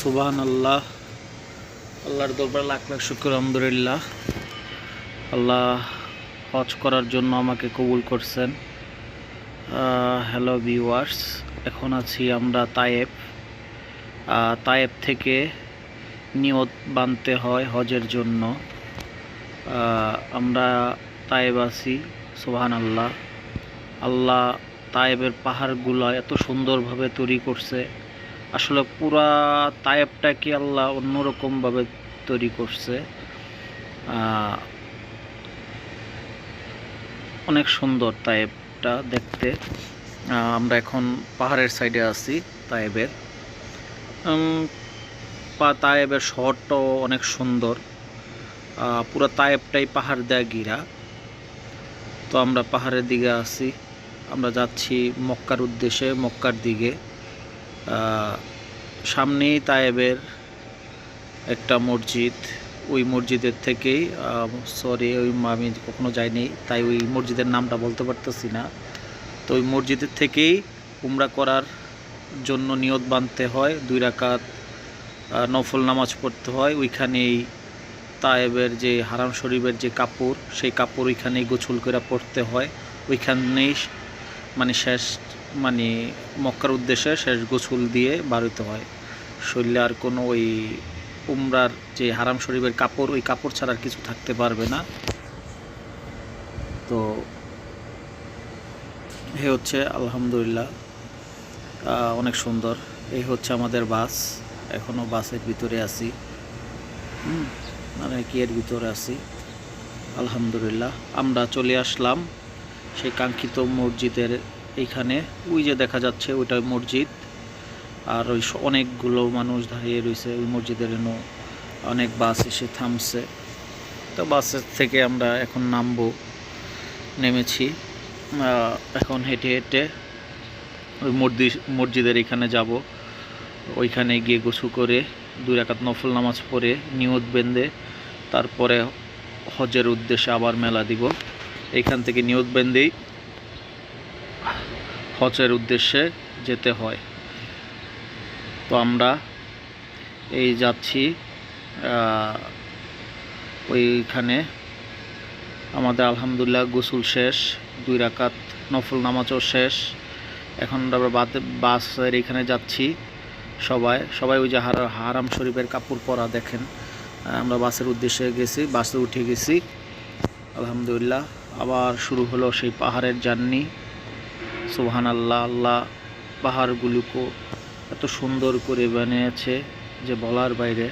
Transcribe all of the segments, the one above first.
সুবহানাল্লাহ। আল্লাহর দরবারে লাখ লাখ শুকর, আলহামদুলিল্লাহ। আল্লাহ হজ করার জন্য আমাকে কবুল করছেন। হ্যালো ভিউয়ার্স, এখন আছি আমরা তায়েব। তায়েব থেকে নিয়ত বাঁধতে হয় হজের জন্য। আমরা তায়েব আছি। সুবহানাল্লাহ। আল্লাহ তায়েবের পাহাড়গুলো এত সুন্দরভাবে তৈরি করছে। আসলে পুরা তায়েবটাকে আল্লাহ অন্যরকমভাবে তৈরি করছে। অনেক সুন্দর তায়েবটা দেখতে। আমরা এখন পাহাড়ের সাইডে আছি তায়েবের। তায়েবের শহরটাও অনেক সুন্দর। পুরো তায়েবটাই পাহাড় দেয়া ঘেরা। তো আমরা পাহাড়ের দিকে আছি। আমরা যাচ্ছি মক্কার উদ্দেশ্যে, মক্কার দিকে। সামনেই তায়েবের একটা মসজিদ। ওই মসজিদের থেকেই ওই আমি কখনো যাইনি, তাই ওই মসজিদের নামটা বলতে পারতেছি না। তো ওই মসজিদের থেকেই উমরা করার জন্য নিয়ত বাঁধতে হয়। 2 রাকাত নফল নামাজ পড়তে হয়। ওইখানেই তায়েবের যে হারাম শরীফের যে কাপড়, সেই কাপড় ওইখানেই গোসল করে পড়তে হয়। ওইখানেই শেষ মক্কার উদ্দেশ্যে শেষ গোসল দিয়ে বাড়িতে হয়। শরীরে আর কোনো ওই উমরার যে হারাম শরীফের কাপড়, ওই কাপড় ছাড়া আর কিছু থাকতে পারবে না। তো এ হচ্ছে আলহামদুলিল্লাহ অনেক সুন্দর। এই হচ্ছে আমাদের বাস। এখনও বাসের ভিতরে আছি, এর ভিতরে আছি। আলহামদুলিল্লাহ আমরা চলে আসলাম সেই কাঙ্ক্ষিত মসজিদের এইখানে। ওই যে দেখা যাচ্ছে ওইটা মসজিদ। আর ওই অনেকগুলো মানুষ দাঁড়িয়ে রয়েছে ওই মসজিদের জন্য। অনেক বাস এসে থামছে। তো বাসের থেকে আমরা এখন নেমেছি। এখন হেঁটে হেঁটে ওই মসজিদের এখানে যাব। ওইখানে গিয়ে গোসল করে 2 রাকাত নফল নামাজ পড়ে নিয়ত বেঁধে তারপরে হজের উদ্দেশ্যে আবার মেলা দিব। এইখান থেকে নিয়ত বেঁধেই হজের উদ্দেশ্যে যেতে হয়। তো আমরা এই যাচ্ছি। ওইখানে আমাদের আলহামদুলিল্লাহ গোসল শেষ, 2 রাকাত নফল নামাজও শেষ। এখন আমরা বাসের এখানে যাচ্ছি। সবাই ওই যে হারাম শরীফের কাপড় পরা দেখেন। আমরা বাসের উদ্দেশ্যে গেছি, বাসে উঠে গেছি। আলহামদুলিল্লাহ আবার শুরু হলো সেই পাহাড়ের জার্নি। সুবহানাল্লাহ। আল্লাহ পাহাড়গুলোকে এত সুন্দর করে বানিয়েছে যে বলার বাইরে।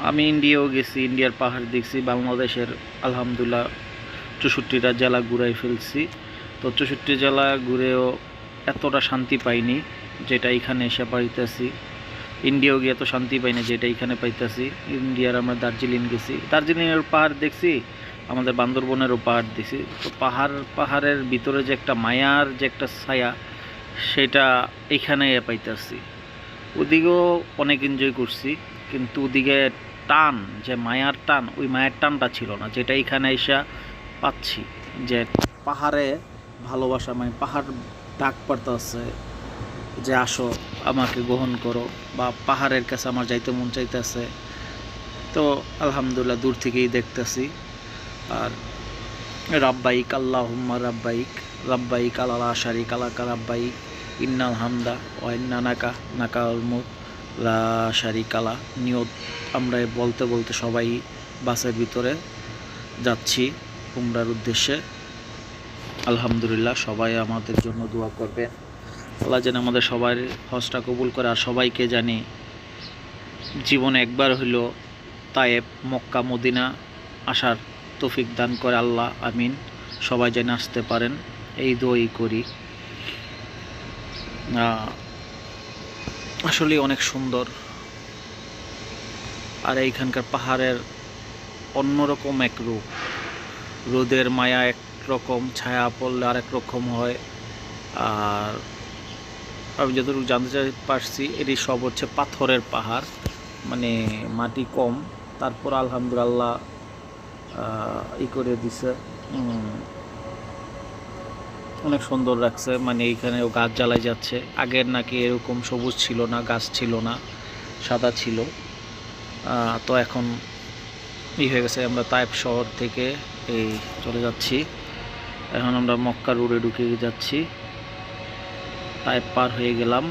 আমি ইন্ডিয়াও গেছি, ইন্ডিয়ার পাহাড় দেখছি। বাংলাদেশের আলহামদুলিল্লাহ 64টা জেলা ঘুরাই ফেলছি। তো 64 জেলা ঘুরেও এতটা শান্তি পাইনি যেটা এখানে এসে পাইতেছি। ইন্ডিয়াও গিয়ে এত শান্তি পাইনি যেটা এখানে পাইতেছি। ইন্ডিয়ার আমরা দার্জিলিং গেছি, দার্জিলিংয়ের পাহাড় দেখছি, আমাদের বান্দরবনেরও পাহাড় দেখছি। তো পাহাড়ের ভিতরে যে একটা মায়ার যে একটা ছায়া, সেটা এখানে পাইতেছি। ওদিকেও অনেক এনজয় করছি, কিন্তু ওদিকে টান, যে মায়ার টান, ওই মায়ের টানটা ছিল না যেটা এখানে এসে পাচ্ছি। যে পাহাড়ে ভালোবাসা, পাহাড় ডাক পারতেছে যে আসো আমাকে গ্রহণ করো, বা পাহাড়ের কাছে আমার যাইতে মন চাইতেছে। তো আলহামদুলিল্লাহ দূর থেকেই দেখতেছি। আর রাব্বাইক আল্লাহুম্মা রাব্বাইক, রাব্বাইক লা শারিকা লাকা রাব্বাইক, ইন্নাল হামদা ওয়া ইন্না নাকাল মুলক লা শারিকা লা। নিয়ত আমরা বলতে বলতে সবাই বাসের ভিতরে যাচ্ছি উমরার উদ্দেশ্যে। আলহামদুলিল্লাহ সবাই আমাদের জন্য দোয়া করবে। আল্লাহ যেন আমাদের সবার হজটা কবুল করে। আর সবাইকে জানি জীবনে একবার হইলো তায়েব, মক্কা, মদিনা আসার তৌফিক দান করে আল্লাহ, আমিন। সবাই যেন আসতে পারেন, এই দোয়াই করি। আসলে অনেক সুন্দর। আর এইখানকার পাহাড়ের অন্যরকম এক রূপ। রোদের মায়া একরকম, ছায়া পড়লে আরেক রকম হয়। আর আমি যতটুকু জানতে পারছি এটি সব হচ্ছে পাথরের পাহাড়, মাটি কম। তারপর আলহামদুলিল্লাহ করে দিছে অনেক সুন্দর রাখছে, মানে এইখানেও গাছ জ্বালাই যাচ্ছে। আগের নাকি এরকম সবুজ ছিল না, গাছ ছিল না, সাদা ছিল। তো এখন হয়ে গেছে। আমরা তায়েব শহর থেকে এই চলে যাচ্ছি। এখন আমরা মক্কা রোডে ঢুকে যাচ্ছি। তায়েব পার হয়ে গেলাম।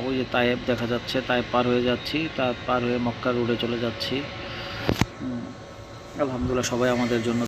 ওই যে তায়েব দেখা যাচ্ছে, তায়েব পার হয়ে যাচ্ছি, তায়েব পার হয়ে মক্কা রোডে চলে যাচ্ছি। আলহামদুলিল্লাহ, সবাই আমাদের জন্য